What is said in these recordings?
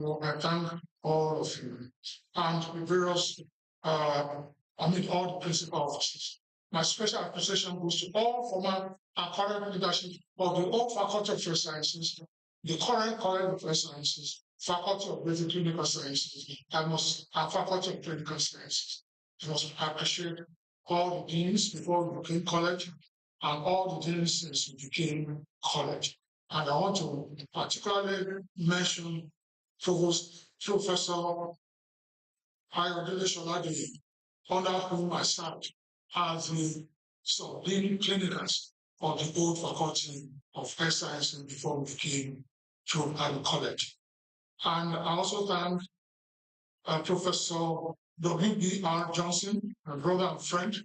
I thank all of you and the various, all the principal officers. My special appreciation goes to all former and current leadership of the old Faculty of Health Sciences, the current College of Health Sciences, Faculty of Basic Clinical Sciences, and Faculty of Clinical Sciences. I must appreciate all the deans before we became college and all the deans since we became college. And I want to particularly mention Provost Professor AYODELE, under whom I served as the Dean Clinicals of the old Faculty of Health Sciences before we became College. And I also thank Professor W.B.R. Johnson, my brother and friend,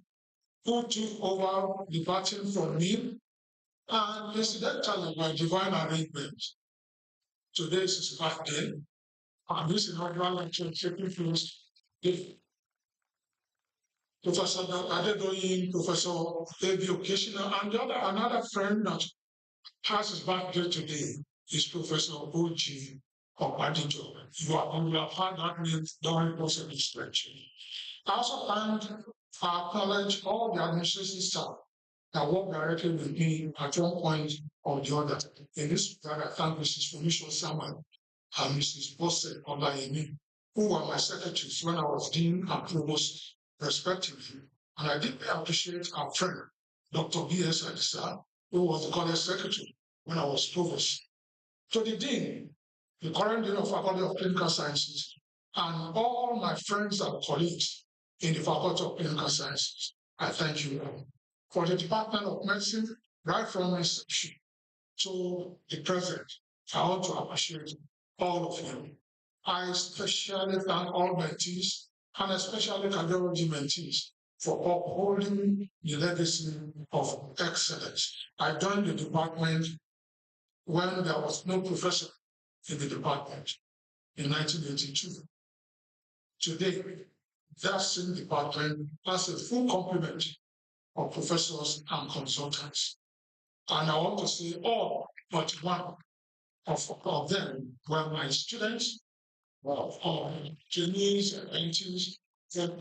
who took over the baton from me. And incidentally, by divine arrangement, today is his birthday, and this inaugural lecture taking place with Professor Adedoyin, Professor A.B. Okeshina, and another friend that has his birthday today is Professor O.G. Obadijo. You have heard that name during the course of this lecture. I also acknowledge all the administration staff that work directly with me at one point or the other. In this regard, I thank Mrs. Felicia Samuel and Mrs. Bose Olayemi, who were my secretaries when I was dean and provost, respectively. And I deeply appreciate our friend, Dr. B.S. Adisa, who was the college secretary when I was provost. To the dean, the current dean of Faculty of Clinical Sciences, and all my friends and colleagues in the Faculty of Clinical Sciences, I thank you all. For the Department of Medicine, right from inception to the present, I want to appreciate all of you. I especially thank all mentees, and especially cardiology mentees, for upholding the legacy of excellence. I joined the department when there was no professor in the department in 1982. Today, that same department has a full complement of professors and consultants. And I want to say all but one of them were my students, trainees and mentees. The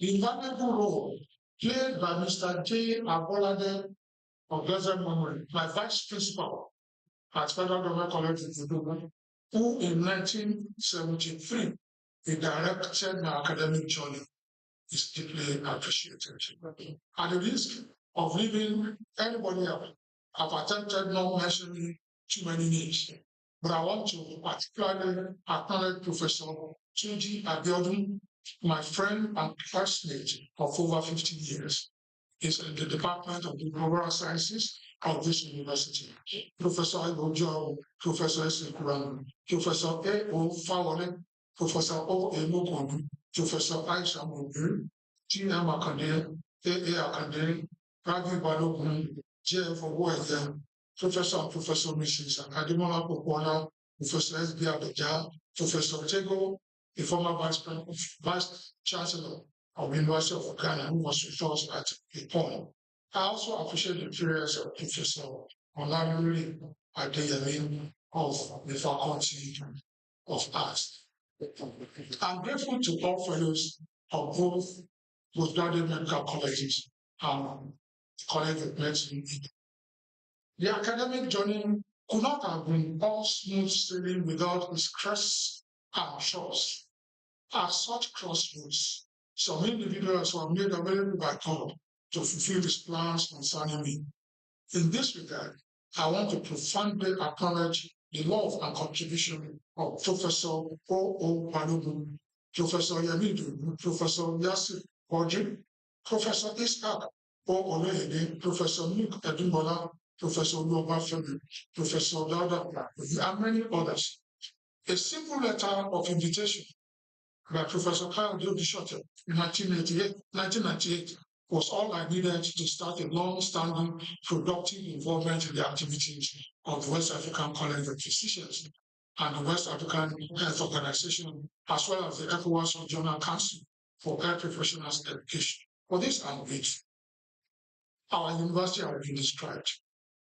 invaluable role played by Mr. J. Abolade of blessed memory, my vice principal at Federal Government College in Ilorin, who in 1973 he directed my academic journey, is deeply appreciated. At the risk of leaving anybody else, I've attempted not mentioning too many names, but I want to particularly acknowledge Professor Tunji Abiodun, my friend and classmate of over 50 years. He's in the Department of Inuagural Sciences of this university. Professor Ilorin, Professor Esekuran, Professor A.O. Fawole, Professor O.A. Professor Aisha Mobir, T.M. Akande, A.A. Akande, Ravi Balogun, J.F. Owoeye, Professor and Professor Mrs. Ademola Popola, Professor S.B. Abeja, Professor Tego, the former Vice Chancellor of the University of Ghana, who was with us at the point. I also appreciate the prayers of Professor Olamide Adeyemi of the Faculty of Arts. I'm grateful to all fellows of both postgraduate medical colleges and the College of Medicine. The academic journey could not have been all smooth sailing without its crests and troughs. At such crossroads, some individuals were made available by God to fulfill his plans concerning me. In this regard, I want to profoundly acknowledge the love and contribution of Professor O.O. Balogun, Professor Yamidu, Professor Yasir Kodri, Professor Ishaq O. Oleyede, Professor Nick Edumbola, Professor Luobafemi, Professor Dauda, and many others. A simple letter of invitation by Professor Kyle Bishotte in 1998 was all I needed to start a long-standing, productive involvement in the activities of the West African College of Physicians and the West African Health Organization, as well as the ECOWAS Regional Council for Health Professionals Education. For this, I'm grateful. Our university has been described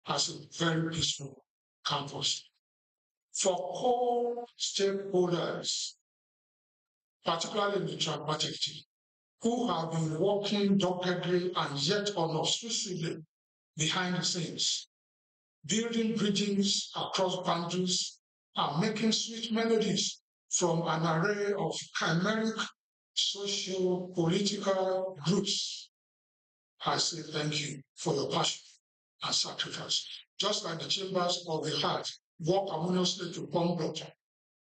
as a very peaceful campus. for core stakeholders, particularly in the tripartite team, who have been working doggedly and yet unobtrusively behind the scenes, building bridges across boundaries and making sweet melodies from an array of chimeric socio-political groups. I say thank you for your passion and sacrifice. Just like the chambers of the heart work harmoniously to pump water,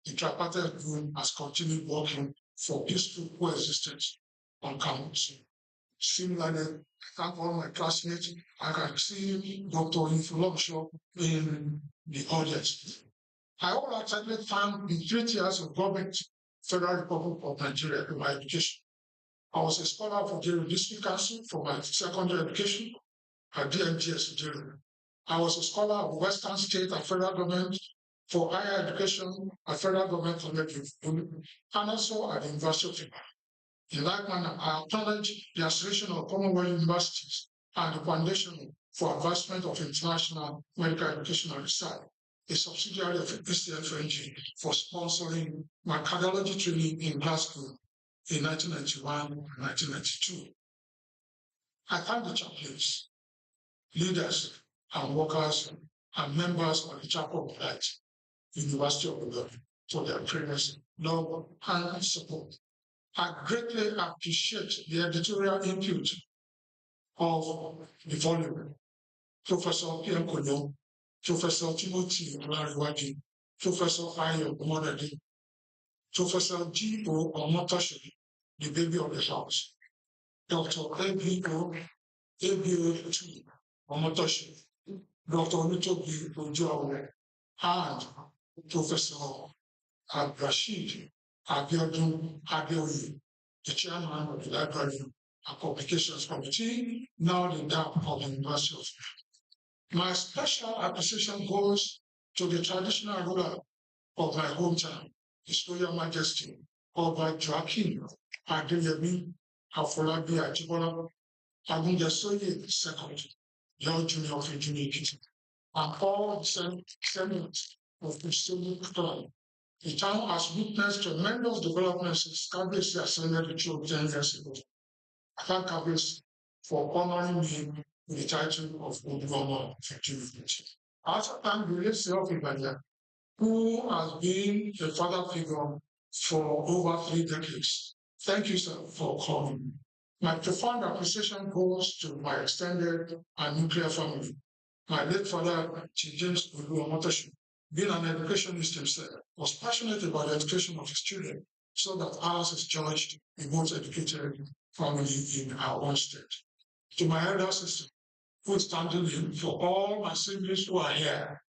the tripartite group has continued working for peaceful coexistence on campus. Similarly, I thank all my classmates. I can see Dr. Ilorin in the audience. I wholeheartedly thank the 3 years of government, Federal Republic of Nigeria, for my education. I was a scholar for the District Council for my secondary education at DMTS in Jerry. I was a scholar of Western State and Federal Government for higher education at Federal Government College and also at the University of Ibadan. In like manner, I acknowledge the Association of Commonwealth Universities and the Foundation for Advancement of International Medical Education and Research, a subsidiary of ECFNG, for sponsoring my cardiology training in Glasgow in 1991 and 1992. I thank the chaplains, leaders, and workers and members of the Chapel of Light, University of Ilorin, for their prayers, love, and support. I greatly appreciate the editorial input of the volume. Professor P.M. Koyo, Professor Timothy Olariwaju, Professor AYODELE, Professor G.O. OMOTOSHO, the baby of the house, Dr. A.B.O. 2, OMOTOSHO, Dr. Olutobi Ojoawe, and Professor Rashid Abiodun Adeoye, the chairman of the Library and Publications Committee, now the DAP of the University of Ibadan. My special appreciation goes to the traditional ruler of my hometown, His Royal Majesty, Ọba Joaquin Adeyemi Afolabi Ajibola Agundesoye II, Lord Junior of Ejuni, and all the senators of the State Club. The town has witnessed tremendous developments since Kabiyesi ascended the throne 10 years ago. I thank Kabiyesi for honoring me with the title of Oduoma of Ejuni. I also thank the late Sir of Ibadan, who has been a father figure for over 3 decades. Thank you, sir, for coming. My profound appreciation goes to my extended and nuclear family. My late father, Chief James OMOTOSHO, being an educationist himself, was passionate about the education of his children, so that ours is judged the most educated family in our own state. To my elder sister, who is standing in for all my siblings who are here,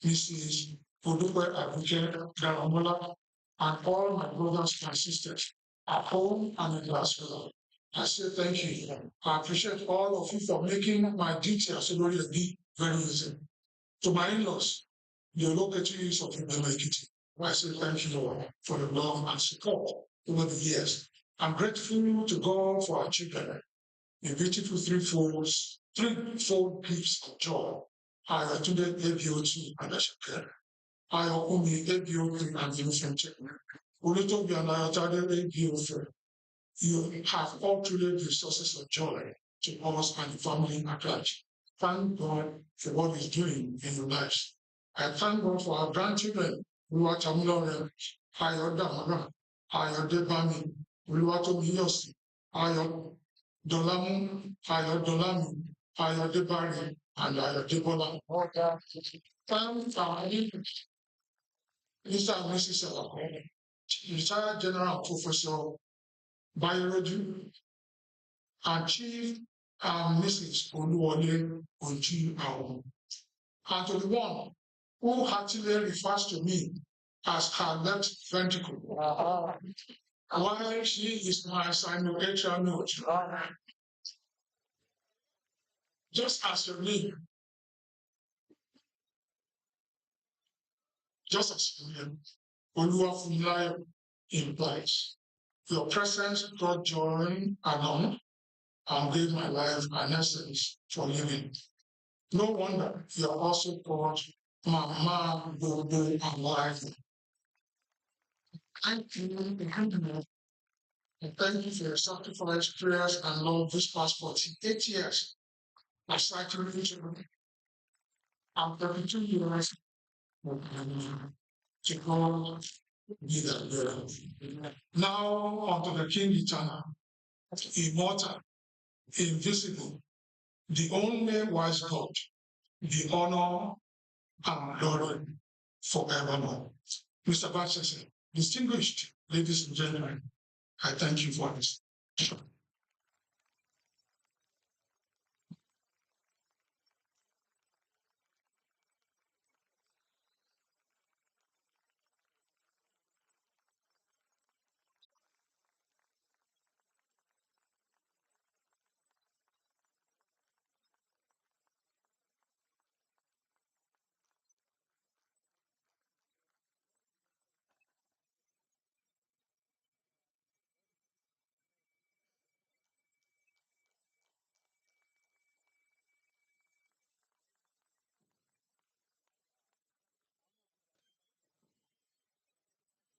Mrs. Odupe Abuke Daramola, and all my brothers and sisters at home and in Glasgow. I say thank you. I appreciate all of you for making my duty as a lawyer be very easy. To my in-laws, the localities of Inuagural, I say thank you, Lord, for the love and support over the years. I'm grateful to God for our children, the beautiful threefold gifts of joy. AYODELE ABO2 and Ashake. AYODELE ABO3 and Innocent. Olutobi and AYODELE ABO3. You have all truly the sources of joy to us and the family at large. Thank God for what He's doing in your lives. I thank God for our grandchildren, Ilorin, AYODELE, AYODEBAMI, Oluwatobiyosi, AYODOLAMU, AYODEBARI, and AYODEBOLA. Thank our leaders, Mr. and Mrs. Elakone, retired General Professor Biology, and Chief and Mrs. Oluwole Oji. And to the one who heartily refers to me as her left ventricle, while she is my sinoatrial node. Just as your name, just as your name, Oluwafunmilayo implies. Your presence brought joy and honor and gave my life an essence for living. No wonder you are also called Mama Bobo and wife. Thank you. And thank you for your sacrifice, prayers, and love this past 48 years. I started reaching I'm 32 years to God be the glory. Now unto the King eternal, immortal, invisible, the only wise God, the honor and glory forevermore. Mr. Vice distinguished ladies and gentlemen, I thank you for this.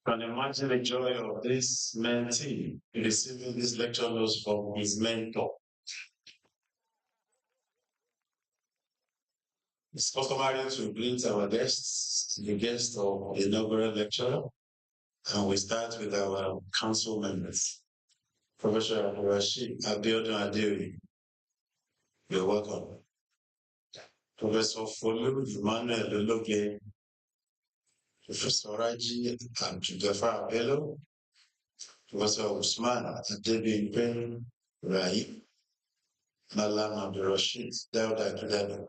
Can imagine the joy of this mentee receiving this lecture notes from his mentor. It's customary to greet our guests, the guest of the inaugural lecture, and we start with our council members. Professor Rashid Abiodun Adewi, you're welcome. Professor Folu Emmanuel Ologe, Professor Raji Abdulgafar Bello, Professor Usman Adebimpe Rai, Malam Abdulrashid Dauda Kidado.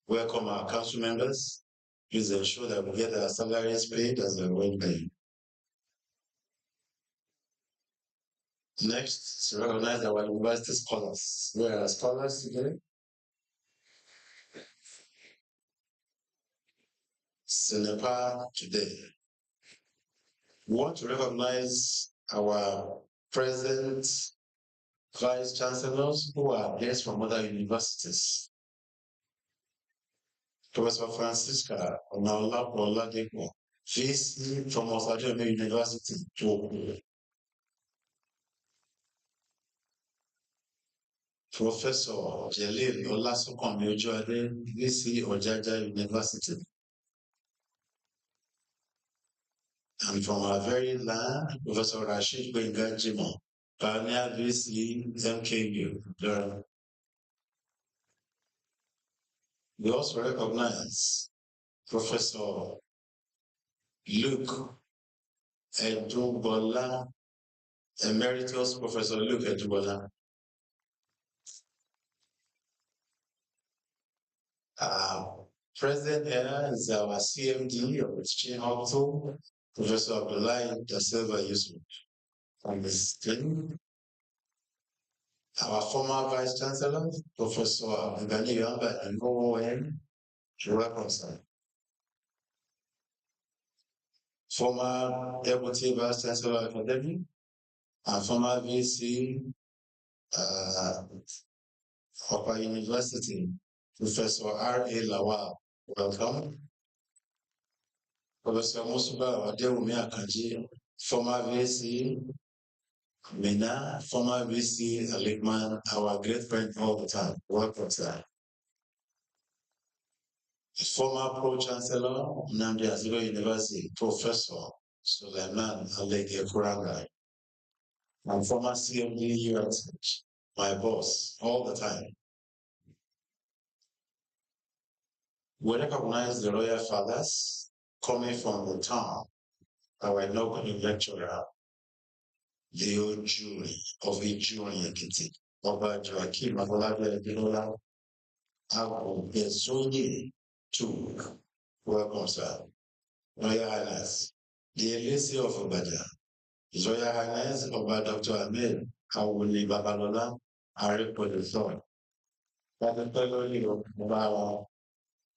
Welcome our council members. Please ensure that we get our salaries paid as a well paid. Next, to recognize our university scholars. Where are scholars today? Senepa today. We want to recognize our present vice chancellors who are guests from other universities. Professor Francisca Onaolapo Oladipo, VC from Osadome University, Togo. Professor Jalil Olasokanmi Ojoade, VC Ojaja University. And from our very land, Professor Rashid Gbenga Jimoh, Pioneer VC MKU, Durham. We also recognize Professor Luke Edubola, Emeritus Professor Luke Edubola. Present here is our CMD of Exchange Hospital, Professor Abdullahi Da Silva Yusuf. On the screen, our former Vice Chancellor, Professor Abdulgani Yamba and OON, welcome, sir. Former Deputy Vice Chancellor Academy and former VC Upper University, Professor R.A. Lawal, welcome. Professor Musuba Adewumi Akanji, former VC Mina, former VC Alikman, our great friend all the time. Welcome, sir. Former Pro-Chancellor, Nnamdi Azikiwe University, Professor Suleiman Alege Kuranga, and former CMD USH, my boss, all the time. We recognize the royal fathers coming from the town, our inaugural lecturer, the old jury of the jury Ekiti, Oba Joachim Abolade Ebilola, Abu Bezoye, to welcome, sir. Royal Highness, the Elisi of Obaja, His Royal Highness Oba Dr. Ahmed Awuni Babalola, Arepo III. That the lórí ọba wọn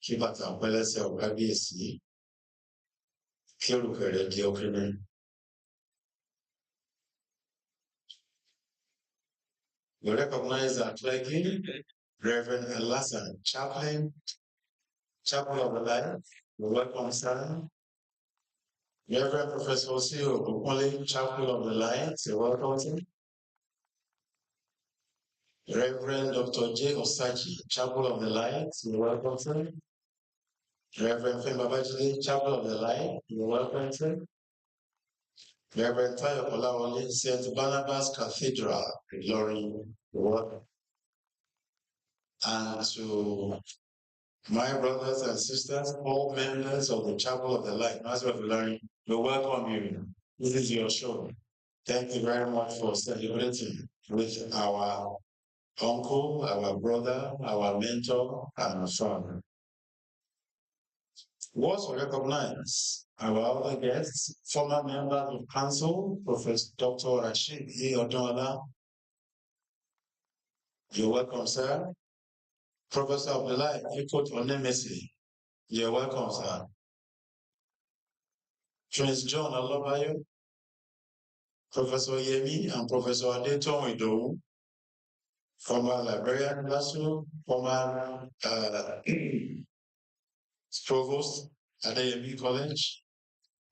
kí bàtà pẹ́lẹ́sẹ̀ ọ̀gá bíyèsí kí olùkẹ̀rẹ̀ di ọkùnrin. We recognize our clergy, Reverend Alasan, Chaplain of the Life, You're welcome, sir. Reverend Professor Osio Bukwale, Chapel of the Light, you're welcome, sir. Reverend Dr. J. Osachi, Chapel of the Light, you're welcome, sir. Reverend Fem Babajide, Chapel of the Light, you're welcome, sir. Reverend Tayo Olawale, St. Barnabas Cathedral, Ilorin, you're welcome. And to my brothers and sisters, all members of the Chapel of the Light, Master of Ilorin, we welcome you. This is your show. Thank you very much for celebrating with our uncle, our brother, our mentor, and our father. We also recognize our other guests, former members of council, Professor Dr. Rashid E. Odola. You're welcome, sir. Professor of the Light, Ikot Onemesi. You're welcome, sir. Prince John Alobayo, Professor Yemi, and Professor Adeton Idowu, former librarian, former provost at AMB College,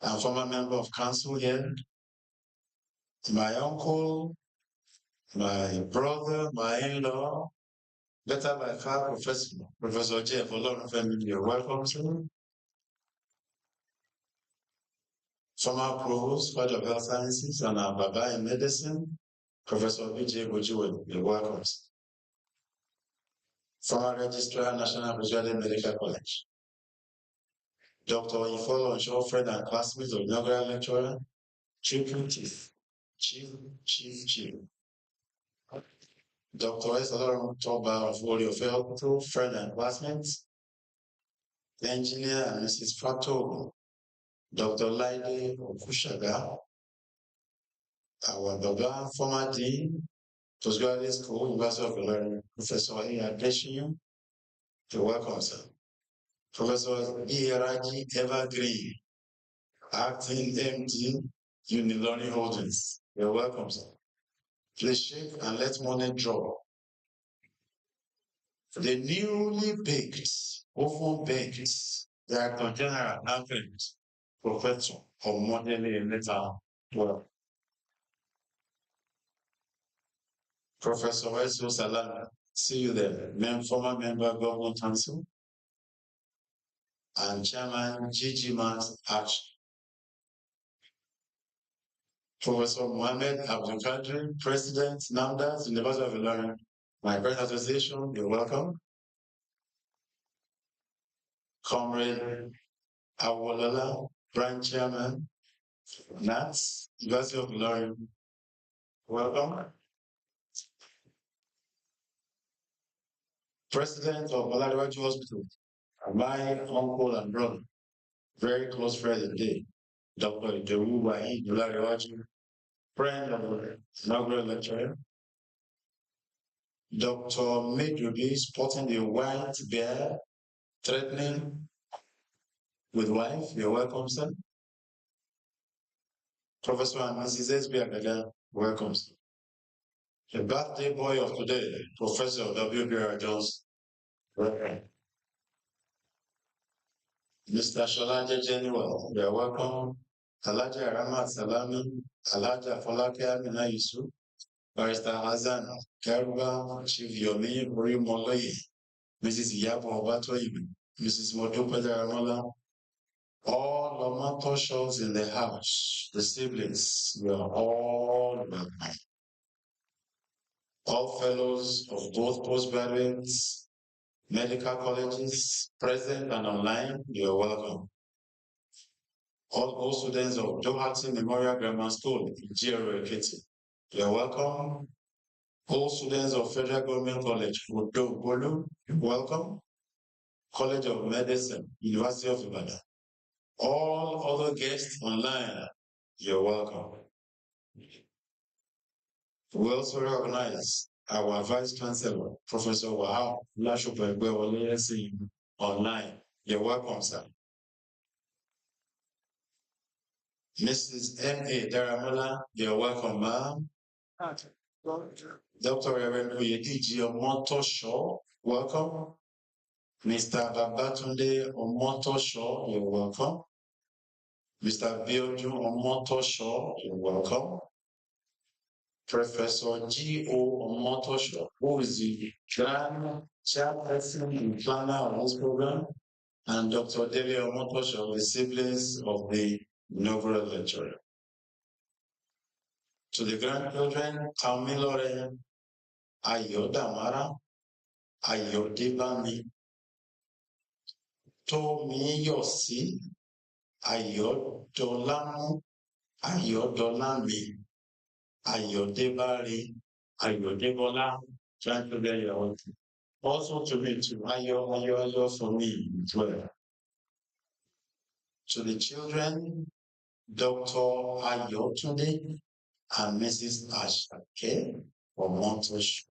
and former member of council here. My uncle, my brother, my in-law, better by far, Professor Jeff Olorunfemi, you're welcome, sir. Former provost, College of Health Sciences, and our Baba in Medicine, Professor B.J. Bojiwe, you're welcome. Former Registrar, National Postgraduate Medical College. Dr. Ifolo Onsho, friend and classmate of Inuagural lecturer, Chief. Dr. S. Toba of Holy of Health, friend and classmate. Engineer and Mrs. Fato, Dr. Laide Okushaga, our Baba, former Dean, Postgraduate School, University of Ilorin, Professor A. Adesinu, you're welcome, sir. Professor E. Raji Evergreen, Acting MD, Unilorin Holdings, you're welcome, sir. Please shake and let money drop. The newly baked, oven baked, Director General Alfred, Professor Omodele Later 12. Professor Wesley Salana, see you there. Former member of Government Council and Chairman Gigi Mans Action. Professor Mohammed Abdul Qadir, President, NAMDAS, University of Ilorin, my friend association, you're welcome. Comrade Awolola, Branch Chairman, NATS, University of Ilorin, welcome. President of Baladewaji Hospital, my uncle and brother, very close friend indeed, Dr. Idowu Wahi Baladewaji, friend of the inaugural lecturer. Dr. Medubi sporting the white bear, threatening with wife. You're welcome, sir. Professor and Mrs. S.B. Agada, welcome, sir. The birthday boy of today, Professor W.B.R. Jones, welcome. Mr. Sholaje Genuel, you're welcome. Alaja Ramat Salami, Alaja Folake Amina Yusuf, Barrister Hazan Karuba, Chief Yomi Moloye, Mrs. Yabo Obatoyi, Mrs. Modupe Ramola, all OMOTOSHOs in the house, the siblings, we are all welcome. All fellows of both postgraduates, medical colleges, present and online, you are welcome. All students of Doherty Memorial Grammar School in GRA Ekiti, you are welcome. All students of Federal Government College, Udo Bolu, welcome. College of Medicine, University of Ibadan. All other guests online, you're welcome. We also recognize our Vice Chancellor, Professor Wahab Lashupe online. You're welcome, sir. Mrs. M.A. Daramola, you're welcome, ma'am. Dr. Reverend Oyediji OMOTOSHO, welcome. Mr. Babatunde OMOTOSHO, you're welcome. Mr. Biodun OMOTOSHO, you're welcome. Professor G.O. OMOTOSHO, who is the grand chairperson and planner of this program, and Dr. AYODELE OMOTOSHO, the siblings of the inaugural lecturer. To the grandchildren, Ilorin, Ayodamara, Ayodebami, Tomiyosi, Ayodolamu, Ayodolami, Ayodebari, Ayodebola, grandchildren, also to me too, Ayo for me as well. To the children, Dr. Ayotunde and Mrs. Ashake OMOTOSHO.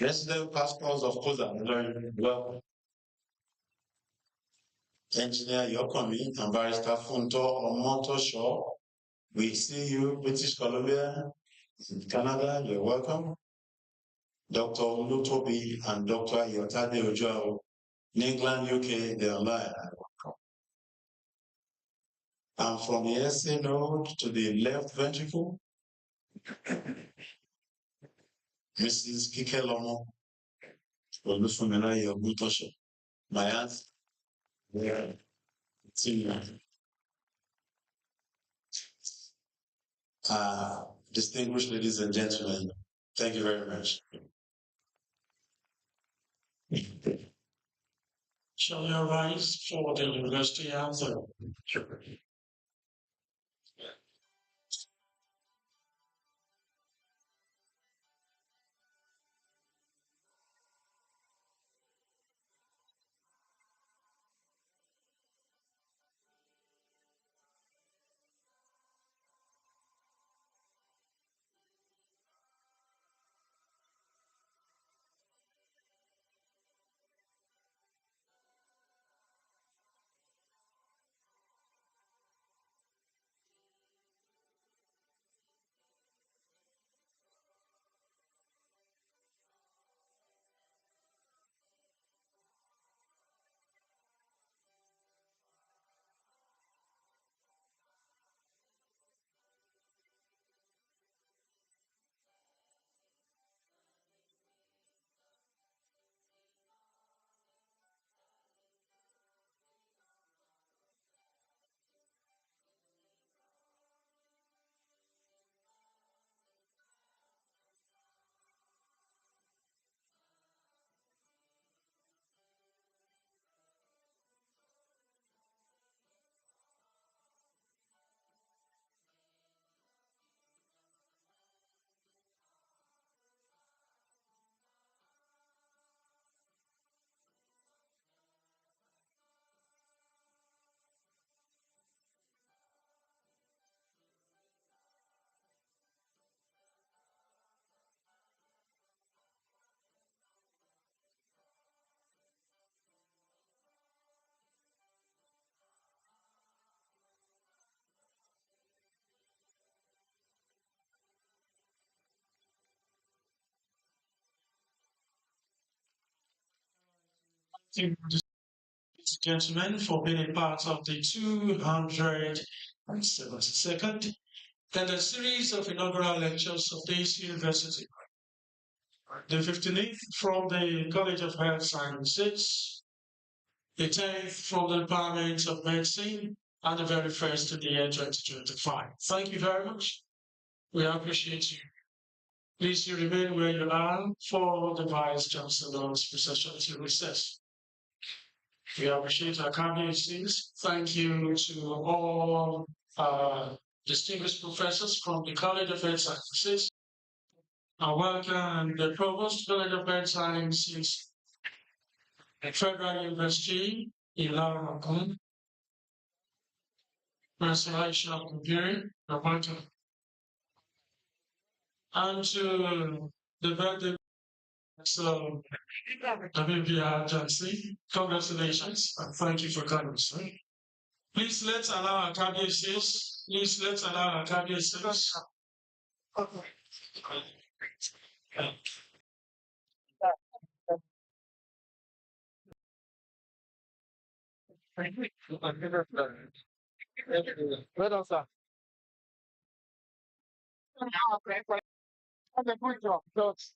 Resident pastors of Koza, well, Engineer Yokomi and Barrister Funto OMOTOSHO. We see you, British Columbia, in Canada, you're welcome. Dr. Olutobi and Dr. Yotade Ojo, in England, UK, they're online. And from the SA node to the left ventricle, Mrs. Kike Lomo, Olufumina OMOTOSHO. My aunt, yeah, distinguished ladies and gentlemen, thank you very much. Shall we rise for the university anthem? Thank you, ladies and gentlemen, for being a part of the 272nd and a series of inaugural lectures of this university. The 15th from the College of Health Sciences, the 10th from the Department of Medicine, and the very first in the year 2025. Thank you very much. We appreciate you. Please, you remain where you are for the Vice Chancellor's procession to recess. We appreciate our candidates. Thank you to all distinguished professors from the College of Health Sciences. I welcome the Provost College of Health Sciences at Federal University, Ilorin, Professor of Computing, you're welcome. And to the birthday so WPR agency, congratulations and thank you for coming, sir. Please let's allow our candidates. Please let's allow our candidates. Well done, sir. Have a good job. That's